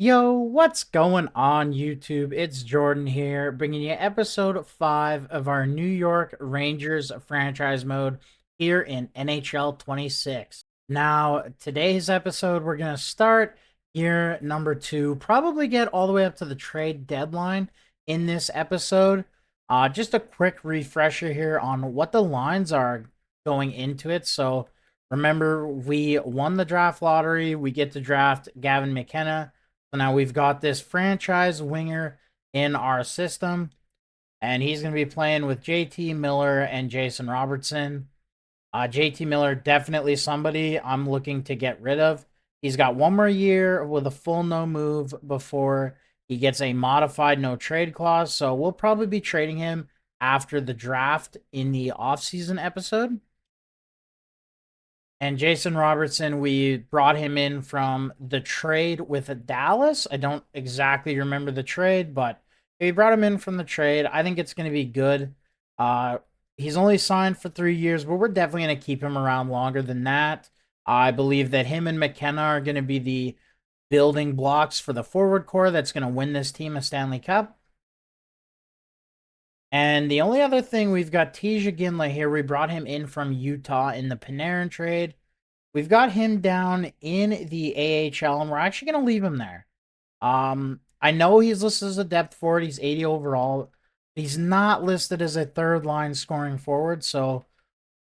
Yo, what's going on YouTube? It's Jordan here, bringing you episode 5 of our New York Rangers franchise mode here in NHL 26. Now, today's episode, we're going to start year number 2, probably get all the way up to the trade deadline in this episode. Just a quick refresher here on what the lines are going into it. So, remember, we won the draft lottery. We get to draft Gavin McKenna. So now we've got this franchise winger in our system, and he's going to be playing with JT Miller and Jason Robertson. JT Miller, definitely somebody I'm looking to get rid of. He's got one more year with a full no move before he gets a modified no trade clause. So we'll probably be trading him after the draft in the offseason episode. And Jason Robertson, we brought him in from the trade with Dallas. I don't exactly remember the trade, but we brought him in from the trade. I think it's going to be good. Uh, he's only signed for 3 years, but we're definitely going to keep him around longer than that. I believe that him and McKenna are going to be the building blocks for the forward core that's going to win this team a Stanley Cup. And the only other thing, we've got Tija Ginla here. We brought him in from Utah in the Panarin trade. We've got him down in the AHL, and we're actually going to leave him there. I know he's listed as a depth forward. He's 80 overall. He's not listed as a third line scoring forward. So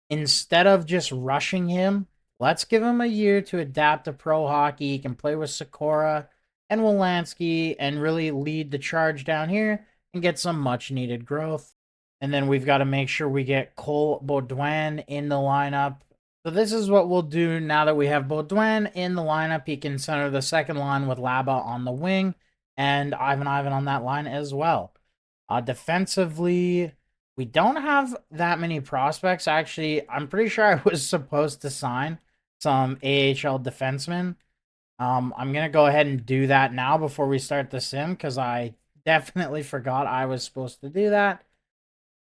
instead of just rushing him, let's give him a year to adapt to pro hockey. He can play with Sikora and Wolanski and really lead the charge down here and get some much needed growth. And then we've got to make sure we get Cole Baudouin in the lineup. So this is what we'll do now that we have Baudouin in the lineup. He can center the second line with Laba on the wing and Ivan on that line as well. Defensively, we don't have that many prospects. Actually, I'm pretty sure I was supposed to sign some AHL defensemen. I'm going to go ahead and do that now before we start the sim because I definitely forgot I was supposed to do that.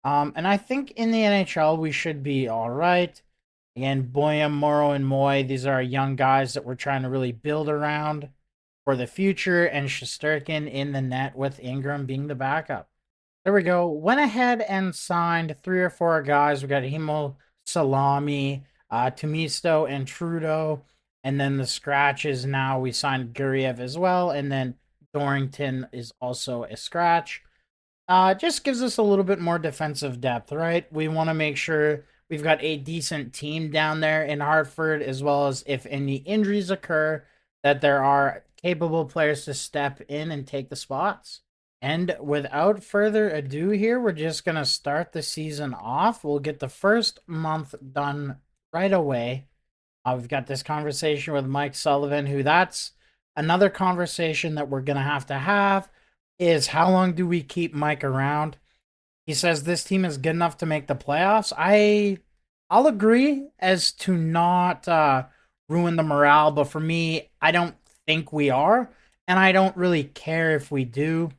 And I think in the NHL we should be all right. Again, Boyum, Morrow, and Moy, these are young guys that we're trying to really build around for the future, and Shesterkin in the net with Ingram being the backup. There we go. Went ahead and signed 3 or 4 guys. We got Himo Salami, Tomisto, and Trudeau. And then the scratches now we signed Guriev as well. And then Dorrington is also a scratch. Just gives us a little bit more defensive depth, right? We want to make sure we've got a decent team down there in Hartford, as well as if any injuries occur, that there are capable players to step in and take the spots. And without further ado, here we're just gonna start the season off. We'll get the first month done right away. We've got this conversation with Mike Sullivan, who that's another conversation that we're gonna have to have is how long do we keep Mike around? He says this team is good enough to make the playoffs. I'll agree as to not ruin the morale, but for me, I don't think we are, and I don't really care if we do.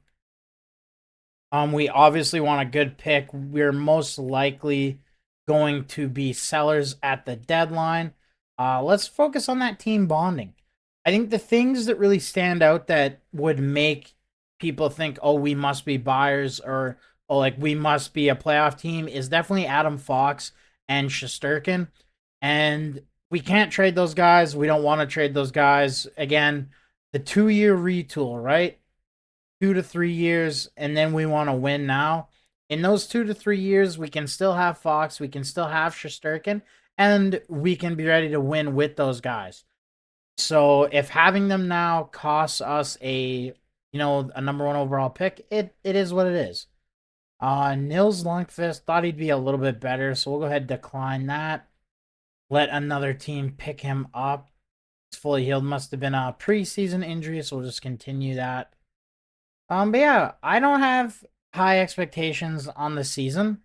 We obviously want a good pick. We're most likely going to be sellers at the deadline. Let's focus on that team bonding. I think the things that really stand out that would make people think, oh, we must be buyers or oh, like we must be a playoff team is definitely Adam Fox and Shesterkin. And we can't trade those guys. We don't want to trade those guys. Again, the 2 year retool, right? 2 to 3 years, and then we want to win now. In those 2 to 3 years, we can still have Fox, we can still have Shesterkin, and we can be ready to win with those guys. So if having them now costs us a number one overall pick, it is what it is. Nils Lundqvist thought he'd be a little bit better, so we'll go ahead and decline that. Let another team pick him up. He's fully healed. Must have been a preseason injury, so we'll just continue that. But yeah, I don't have high expectations on the season.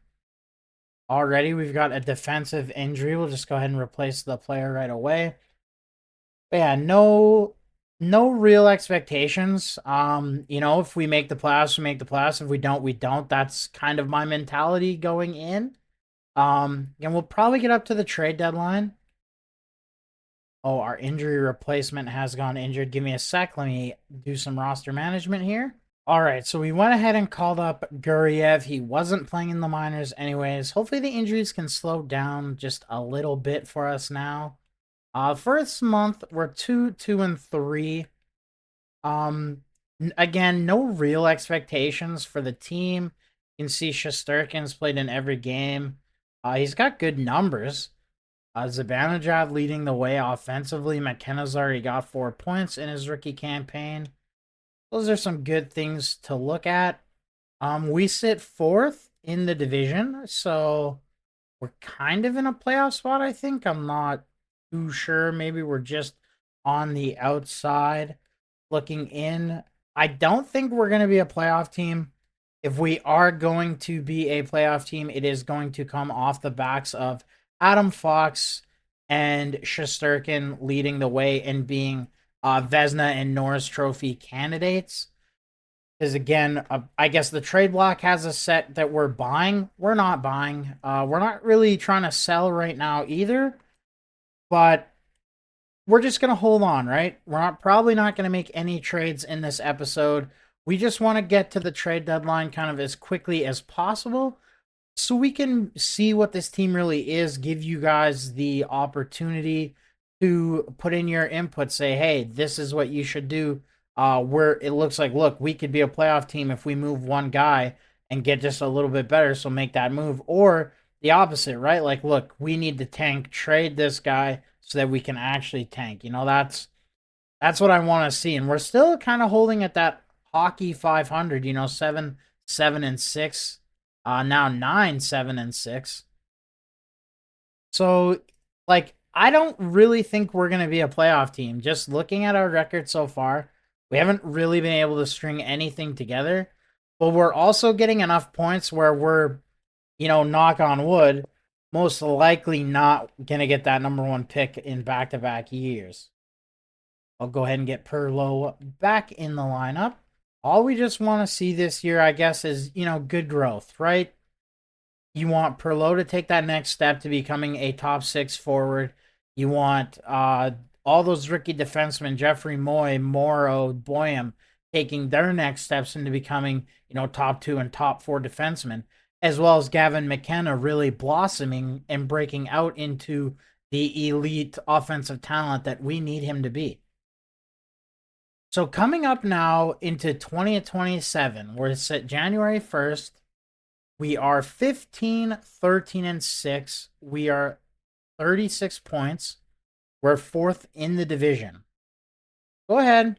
Already, we've got a defensive injury. We'll just go ahead and replace the player right away. But yeah, no real expectations. If we make the playoffs, we make the playoffs. If we don't, we don't. That's kind of my mentality going in. And we'll probably get up to the trade deadline. Oh, our injury replacement has gone injured. Give me a sec. Let me do some roster management here. All right, so we went ahead and called up Guriev. He wasn't playing in the minors anyways. Hopefully the injuries can slow down just a little bit for us now. First month, we're 2-2-3. Again, no real expectations for the team. You can see Shesterkin's played in every game. He's got good numbers. Zibanejad leading the way offensively. McKenna's already got 4 points in his rookie campaign. Those are some good things to look at. We sit 4th in the division, so we're kind of in a playoff spot, I think. I'm not too sure. Maybe we're just on the outside looking in. I don't think we're going to be a playoff team. If we are going to be a playoff team, it is going to come off the backs of Adam Fox and Shesterkin leading the way and being Vezina and Norris Trophy candidates. Because again, I guess the trade block has a set that we're buying. We're not buying. We're not really trying to sell right now either. But we're just going to hold on, right? We're probably not going to make any trades in this episode. We just want to get to the trade deadline kind of as quickly as possible so we can see what this team really is, give you guys the opportunity to put in your input, say, hey, this is what you should do. Where it looks like, look, we could be a playoff team if we move one guy and get just a little bit better, so make that move. Or the opposite, right? Like, look, we need to tank, trade this guy so that we can actually tank. You know, that's what I want to see. And we're still kind of holding at that hockey 500, you know, 7-7-6. Now 9-7-6. So, like, I don't really think we're gonna be a playoff team. Just looking at our record so far, we haven't really been able to string anything together. But we're also getting enough points where we're, you know, knock on wood, most likely not gonna get that #1 pick in back-to-back years. I'll go ahead and get Perlo back in the lineup. All we just want to see this year, I guess, is, you know, good growth, right? You want Perlo to take that next step to becoming a top 6 forward. You want all those rookie defensemen, Jeffrey Moy, Morrow, Boyum, taking their next steps into becoming, you know, top 2 and top 4 defensemen, as well as Gavin McKenna really blossoming and breaking out into the elite offensive talent that we need him to be. So coming up now into 2027, we're set January 1st. We are 15, 13, and 6. We are 36 points. We're 4th in the division. Go ahead.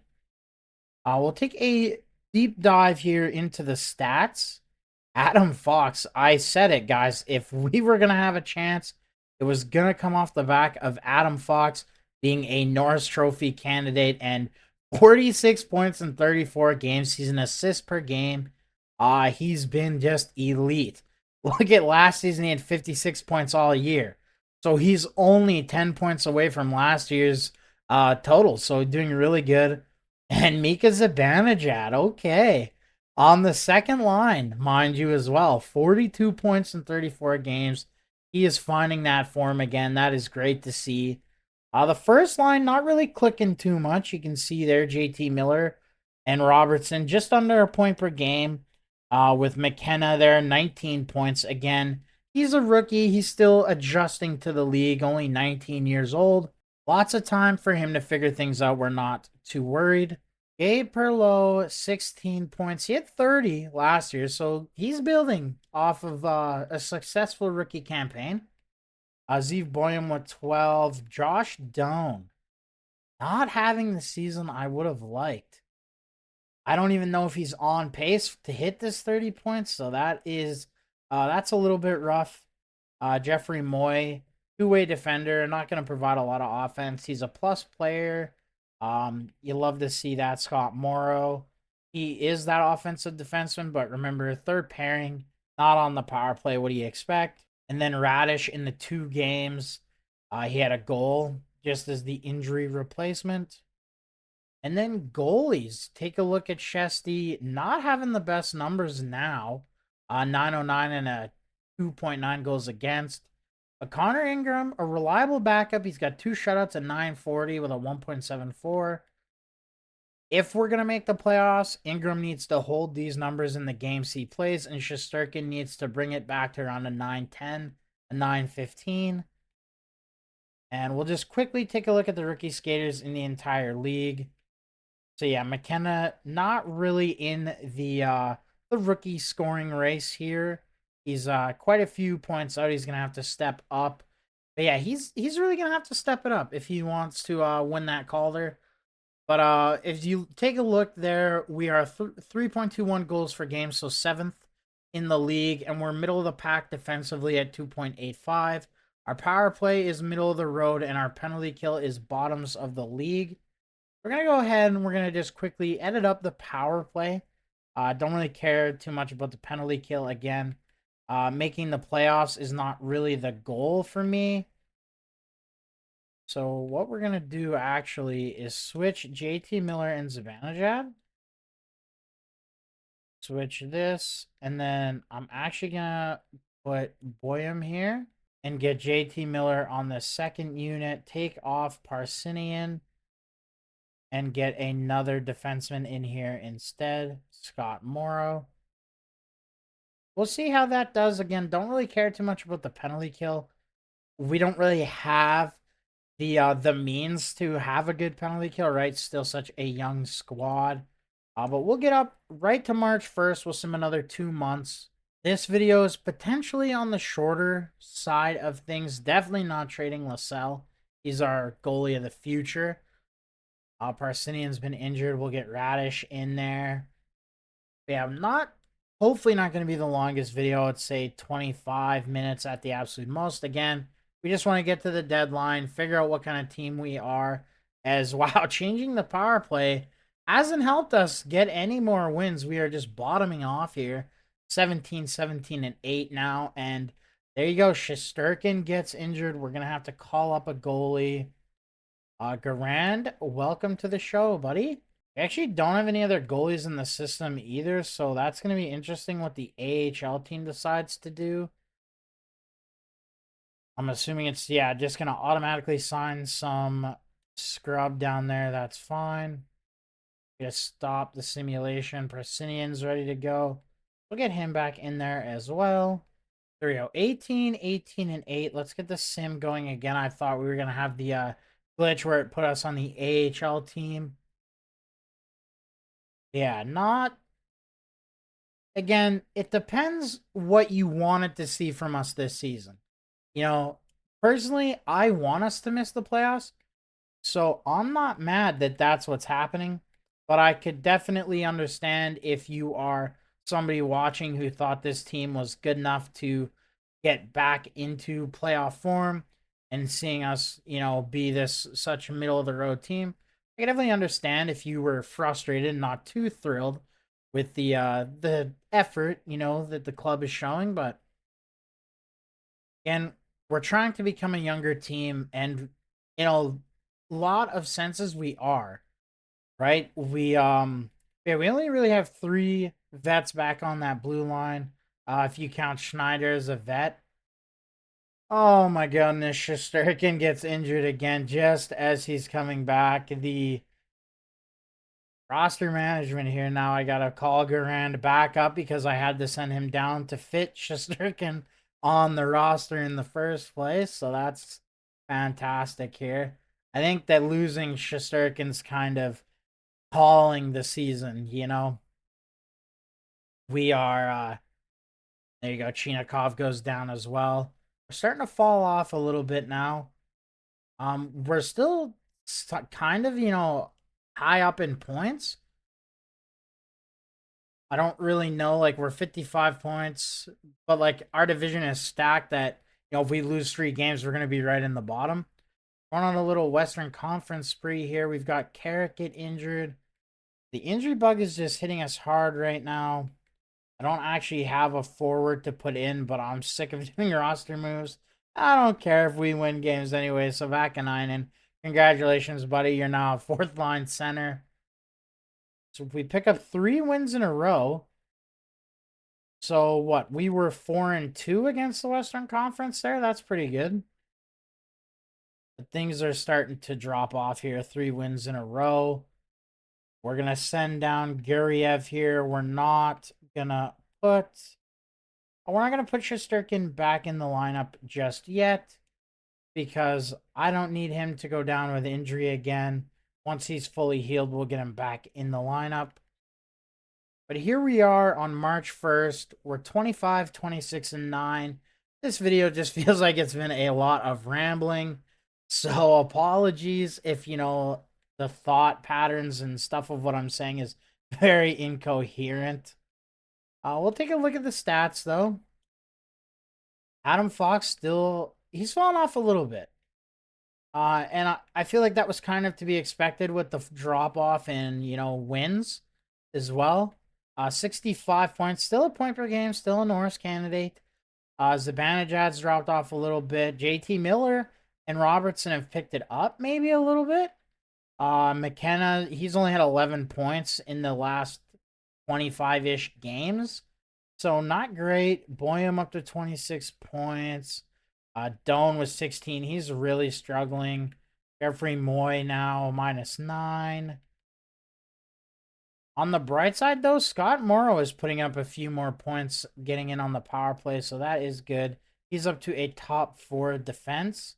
We'll take a deep dive here into the stats. Adam Fox, I said it, guys. If we were going to have a chance, it was going to come off the back of Adam Fox being a Norris Trophy candidate and 46 points in 34 games. He's an assist per game. He's been just elite. Look at last season, he had 56 points all year. So he's only 10 points away from last year's total. So doing really good. And Mika Zibanejad, okay. On the second line, mind you, as well. 42 points in 34 games. He is finding that form again. That is great to see. The first line, not really clicking too much. You can see there JT Miller and Robertson just under a point per game. With McKenna there, 19 points. Again, he's a rookie. He's still adjusting to the league, only 19 years old. Lots of time for him to figure things out. We're not too worried. Gabe Perlo, 16 points. He had 30 last year, so he's building off of a successful rookie campaign. Zeev Boyum with 12. Josh Doan, not having the season I would have liked. I don't even know if he's on pace to hit this 30 points, so that's a little bit rough. Jeffrey Moy, two-way defender, not going to provide a lot of offense. He's a plus player. You love to see that. Scott Morrow, he is that offensive defenseman, but remember, third pairing, not on the power play. What do you expect? And then Radish in the 2 games, he had a goal just as the injury replacement. And then goalies, take a look at Shesty, not having the best numbers now. 909 and a 2.9 goals against. A Connor Ingram, a reliable backup. He's got 2 shutouts at 940 with a 1.74. If we're going to make the playoffs, Ingram needs to hold these numbers in the games he plays, and Shesterkin needs to bring it back to around a 910, a 915. And we'll just quickly take a look at the rookie skaters in the entire league. So yeah, McKenna not really in the rookie scoring race here. He's quite a few points out. He's gonna have to step up. But yeah, he's really gonna have to step it up if he wants to win that Calder. But if you take a look there, we are 3.21 goals per game, so 7th in the league, and we're middle of the pack defensively at 2.85. Our power play is middle of the road, and our penalty kill is bottoms of the league. We're going to go ahead and we're going to just quickly edit up the power play. Don't really care too much about the penalty kill again. Making the playoffs is not really the goal for me. So what we're going to do actually is switch JT Miller and Zibanejad. Switch this. And then I'm actually going to put Boyum here and get JT Miller on the second unit. Take off Parsinian and get another defenseman in here instead, Scott Morrow. We'll see how that does. Again, don't really care too much about the penalty kill. We don't really have the means to have a good penalty kill, right? Still such a young squad. But we'll get up right to March 1st. We'll sim another 2 months. This video is potentially on the shorter side of things. Definitely not trading LaSalle. He's our goalie of the future. Parsinian's been injured. We'll get Radish in there. Yeah, hopefully not going to be the longest video. I'd say 25 minutes at the absolute most. Again, we just want to get to the deadline, figure out what kind of team we are. As wow, changing the power play hasn't helped us get any more wins. We are just bottoming off here. 17, 17, and 8 now. And there you go. Shesterkin gets injured. We're going to have to call up a goalie. Garand, welcome to the show, buddy. We actually don't have any other goalies in the system either, so that's going to be interesting what the AHL team decides to do. I'm assuming it's, yeah, just going to automatically sign some scrub down there. That's fine. Just stop the simulation. Prasinian's ready to go. We'll get him back in there as well. There we go. 18, 18, and 8. Let's get the sim going again. I thought we were going to have the glitch where it put us on the AHL team. Yeah, not... Again, it depends what you wanted to see from us this season. You know, personally, I want us to miss the playoffs. So I'm not mad that that's what's happening. But I could definitely understand if you are somebody watching who thought this team was good enough to get back into playoff form and seeing us, be this such a middle of the road team. I can definitely understand if you were frustrated and not too thrilled with the effort, that the club is showing, but again, we're trying to become a younger team, and in a lot of senses we are, right? We only really have 3 vets back on that blue line. If you count Schneider as a vet. Oh my goodness, Shesterkin gets injured again just as he's coming back. The roster management here now. I gotta call Garand back up because I had to send him down to fit Shesterkin on the roster in the first place. So that's fantastic here. I think that losing Shesterkin's kind of calling the season, We are there you go. Chinakov goes down as well. We're starting to fall off a little bit now. We're still kind of, high up in points. I don't really know. Like, we're 55 points, but like our division is stacked that, if we lose 3 games, we're going to be right in the bottom. We're on a little Western Conference spree here. We've got Carrick get injured. The injury bug is just hitting us hard right now. I don't actually have a forward to put in, but I'm sick of doing roster moves. I don't care if we win games anyway. So Vakanainen, congratulations, buddy. You're now a 4th line center. So if we pick up 3 wins in a row, So what? We were 4-2 against the Western Conference there. That's pretty good. But things are starting to drop off here. 3 wins in a row. We're gonna send down Guriev here. We're not gonna put Shesterkin back in the lineup just yet because I don't need him to go down with injury again. Once he's fully healed, we'll get him back in the lineup. But here we are on March 1st. We're 25, 26, and 9. This video just feels like it's been a lot of rambling. So apologies if, the thought patterns and stuff of what I'm saying is very incoherent. We'll take a look at the stats, though. Adam Fox he's fallen off a little bit. And I feel like that was kind of to be expected with the drop off in, wins as well. 65 points, still a point per game, still a Norris candidate. Zibanejad's dropped off a little bit. JT Miller and Robertson have picked it up maybe a little bit. McKenna, he's only had 11 points in the last 25-ish games. So not great. Boyum up to 26 points. Doan was 16. He's really struggling. Jeffrey Moy now -9. On the bright side, though, Scott Morrow is putting up a few more points, getting in on the power play, so that is good. He's up to a top 4 defense.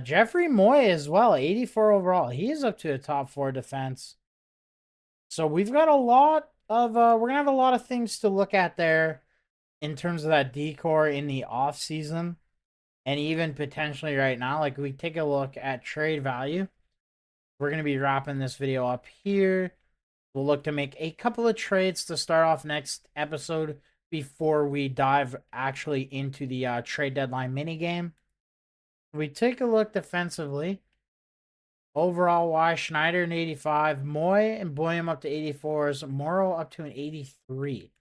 Jeffrey Moy as well, 84 overall. He is up to a top 4 defense. So we've got a lot of we're gonna have a lot of things to look at there in terms of that decor in the off season, and even potentially right now. Like we take a look at trade value. We're gonna be wrapping this video up here. We'll look to make a couple of trades to start off next episode before we dive actually into the trade deadline minigame. We take a look defensively. Overall, wise Schneider an 85, Moy and Boyum up to 84s, Morrow up to an 83.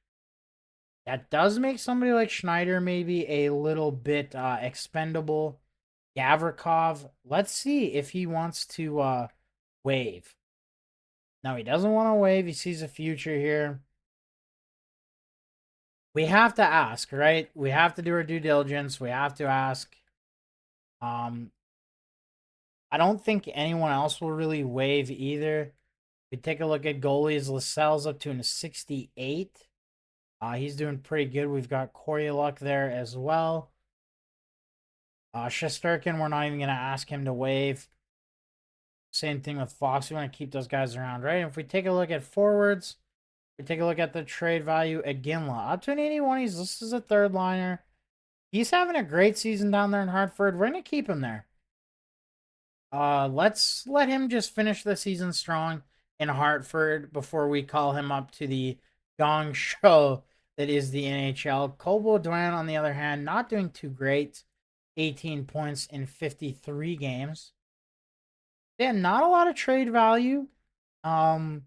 That does make somebody like Schneider maybe a little bit expendable. Gavrikov, let's see if he wants to waive. No, he doesn't want to waive. He sees a future here. We have to ask, right? We have to do our due diligence. We have to ask. I don't think anyone else will really waive either. We take a look at goalies. Lascelles up to a 68. He's doing pretty good. We've got Koryaluk there as well. Shesterkin, we're not even going to ask him to waive. Same thing with Fox. We want to keep those guys around, right? And if we take a look at forwards, we take a look at the trade value. Iginla, up to an 81. He's listed as a third liner. He's having a great season down there in Hartford. We're going to keep him there. Let's let him just finish the season strong in Hartford before we call him up to the gong show that is the NHL. Cole Beaudoin, on the other hand, not doing too great. 18 points in 53 games. Yeah, not a lot of trade value. You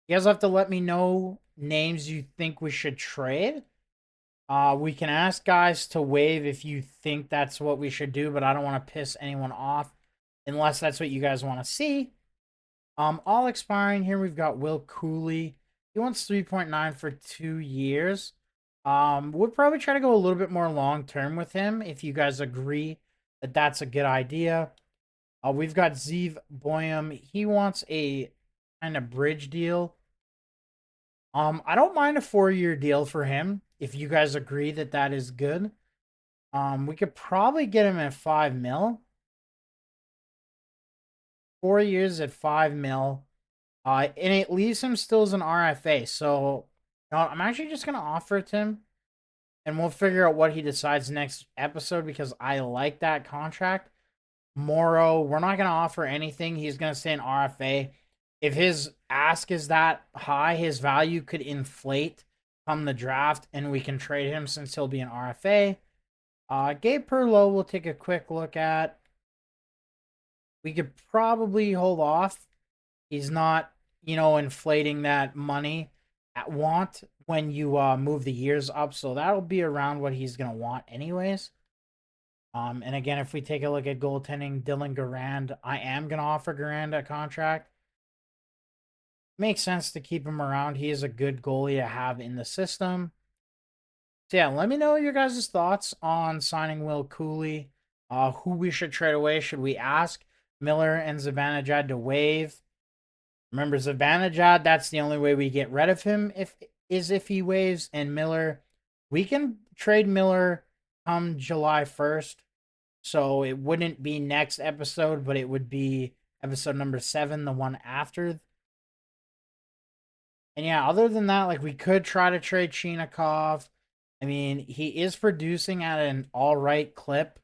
guys have to let me know names you think we should trade. We can ask guys to waive if you think that's what we should do, but I don't want to piss anyone off unless that's what you guys want to see. All expiring here, we've got Will Cooley. He wants 3.9 for 2 years. We'll probably try to go a little bit more long-term with him if you guys agree that that's a good idea. We've got Zeev Boyum. He wants a kind of bridge deal. I don't mind a 4-year deal for him if you guys agree that that is good. We could probably get him at 5 mil. 4 years at 5 mil. And it leaves him still as an RFA. So I'm actually just gonna offer it to him. And we'll figure out what he decides next episode because I like that contract. Morrow, we're not gonna offer anything. He's gonna stay an RFA. If his ask is that high, his value could inflate come the draft, and we can trade him since he'll be an RFA. Gabe Perlow, we'll take a quick look at. We could probably hold off. He's not, inflating that money at want when you move the years up, so that'll be around what he's gonna want anyways. And again, if we take a look at goaltending, Dylan Garand, I am gonna offer Garand a contract. Makes sense to keep him around. He is a good goalie to have in the system. So yeah, let me know your guys' thoughts on signing Will Cooley. Who we should trade away? Should we ask Miller and Zibanejad to waive? Remember Zibanejad, that's the only way we get rid of him if he waives. And Miller, we can trade Miller come July 1st. So it wouldn't be next episode, but it would be episode number 7, the one after. And yeah, other than that, like we could try to trade Chinikov. I mean, he is producing at an all right clip,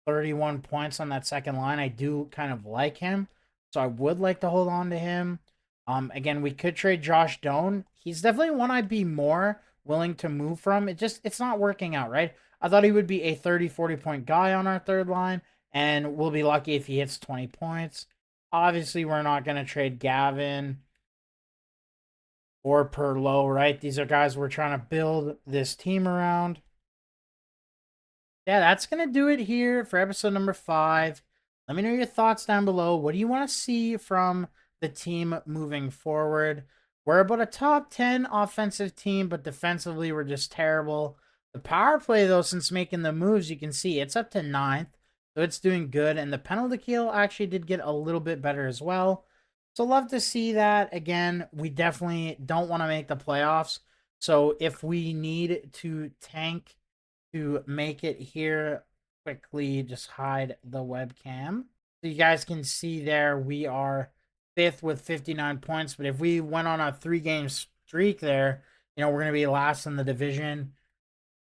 31 points on that second line. I do kind of like him, so I would like to hold on to him. Again, we could trade Josh Doan. He's definitely one I'd be more willing to move from. It's not working out, right? I thought he would be a 30, 40 point guy on our third line, and we'll be lucky if he hits 20 points. Obviously, we're not going to trade Gavin or Perlow, right? These are guys we're trying to build this team around. Yeah, that's going to do it here for episode number 5. Let me know your thoughts down below. What do you want to see from the team moving forward? We're about a top 10 offensive team, but defensively, we're just terrible. The power play, though, since making the moves, you can see it's up to 9th, so it's doing good. And the penalty kill actually did get a little bit better as well. So, love to see that. Again, we definitely don't want to make the playoffs. So, if we need to tank to make it here, quickly just hide the webcam. So you guys can see there we are 5th with 59 points. But if we went on a 3-game streak there, we're going to be last in the division.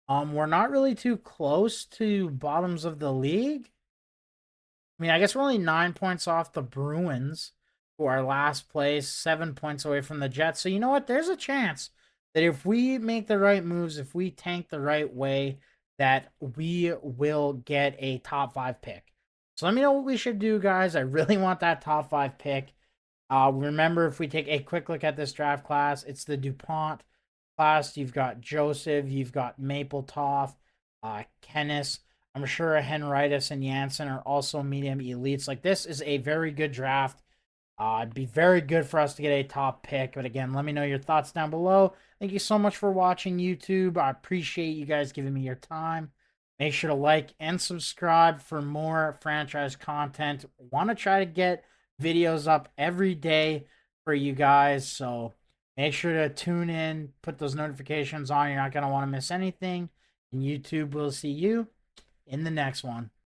We're not really too close to bottoms of the league. I mean, I guess we're only 9 points off the Bruins, who are last place, 7 points away from the Jets. So you know what? There's a chance that if we make the right moves, if we tank the right way, that we will get a top 5 pick. So let me know what we should do, guys. I really want that top 5 pick. Remember, if we take a quick look at this draft class, it's the DuPont class. You've got Joseph, you've got Mapletop, Kennis. I'm sure Henritis and Jansen are also medium elites. Like, this is a very good draft. It'd be very good for us to get a top pick. But again, let me know your thoughts down below. Thank you so much for watching YouTube. I appreciate you guys giving me your time. Make sure to like and subscribe for more franchise content. Want to try to get videos up every day for you guys. So make sure to tune in, put those notifications on. You're not going to want to miss anything. And YouTube will see you in the next one.